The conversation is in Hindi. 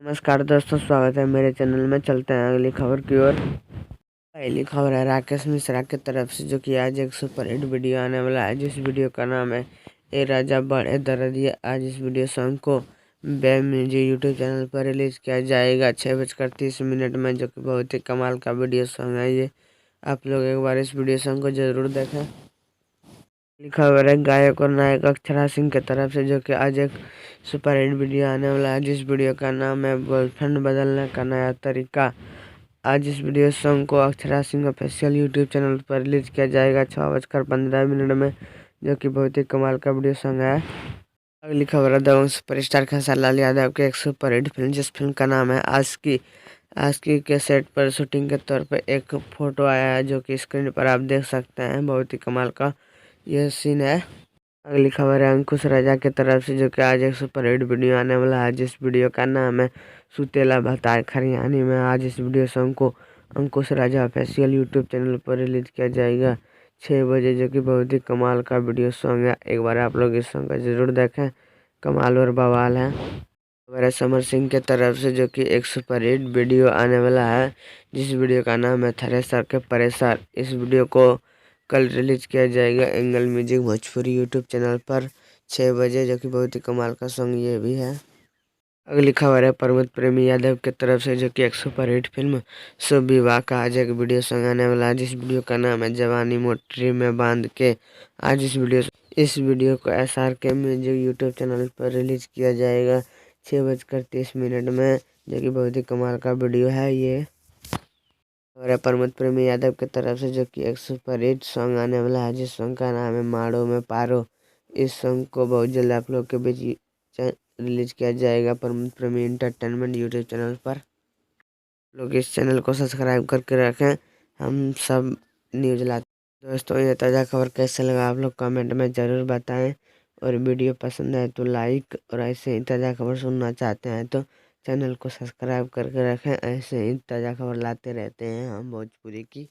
नमस्कार दोस्तों, स्वागत है मेरे चैनल में। चलते हैं अगली खबर की ओर। पहली खबर है राकेश मिश्रा की तरफ से, जो कि आज एक सुपर हिट वीडियो आने वाला है, जिस वीडियो का नाम है ए राजा बड़े दर्दिया। आज इस वीडियो सॉन्ग को बे म्यूजिक यूट्यूब चैनल पर रिलीज किया जाएगा 6:30 में, जो कि बहुत ही कमाल का वीडियो सॉन्ग है ये। आप लोग एक बार इस वीडियो सॉन्ग को जरूर देखें। लिखा हुआ है गायक और नायक अक्षरा सिंह की तरफ से, जो कि आज एक सुपर हिट वीडियो आने वाला है, जिस वीडियो का नाम है गर्लफ्रेंड बदलने का नया तरीका। आज इस वीडियो सॉन्ग को Akshara Singh official YouTube channel पर रिलीज किया जाएगा 6:15 में, जो कि बहुत ही कमाल का वीडियो सॉन्ग है। अगली खबर है दबंग सुपरस्टार खेसारी लाल यादव की एक सुपर हिट फिल्म, जिस फिल्म का नाम है आशिकी। आशिकी के सेट पर शूटिंग के तौर पर एक फोटो आया है, जो कि स्क्रीन पर आप देख सकते हैं। बहुत ही कमाल का यह सीन है। अगली खबर है अंकुश राजा की तरफ से, जो कि आज एक सुपर हिट वीडियो आने वाला है, जिस वीडियो का नाम है सुतेला भतार खरियानी में। आज इस वीडियो सॉन्ग को अंकुश राजा ऑफिशियल यूट्यूब चैनल पर रिलीज किया जाएगा 6 बजे, जो कि बहुत ही कमाल का वीडियो सॉन्ग है। एक बार आप लोग इस सॉन्ग को जरूर देखें, कमाल और बवाल है। खबर है समर सिंह की तरफ से, जो कि एक सुपर हिट वीडियो आने वाला है, जिस वीडियो का नाम है थ्रेसर के परेशान। इस वीडियो को कल रिलीज किया जाएगा angle music Bhojpuri YouTube channel पर 6 बजे, जो कि बहुत ही कमाल का सॉन्ग ये भी है। अगली खबर है प्रमोद प्रेमी यादव की तरफ से, जो कि एक सुपर हिट फिल्म शुभ विवाह का आज एक वीडियो सॉन्ग आने वाला है, जिस वीडियो का नाम है जवानी मोटरी में बांध के। आज इस वीडियो को SR के म्यूजिक यूट्यूब चैनल पर रिलीज किया जाएगा 6:30 में, जो कि बहुत ही कमाल का वीडियो है ये। और प्रमोद प्रेमी यादव की तरफ से, जो कि एक सुपर हिट सॉन्ग आने वाला है, जिस सॉन्ग का नाम है मारो में पारो। इस सॉन्ग को बहुत जल्द आप लोग के बीच रिलीज किया जाएगा प्रमोद प्रेमी इंटरटेनमेंट यूट्यूब चैनल पर। लोग इस चैनल को सब्सक्राइब करके रखें, हम सब न्यूज लाते। दोस्तों, ये ताज़ा खबर कैसे लगा आप लोग कमेंट में ज़रूर बताएं, और वीडियो पसंद आए तो लाइक, और ऐसे ही ताज़ा खबर सुनना चाहते हैं तो चैनल को सब्सक्राइब करके रखें। ऐसे ही ताज़ा खबर लाते रहते हैं हम भोजपुरी की।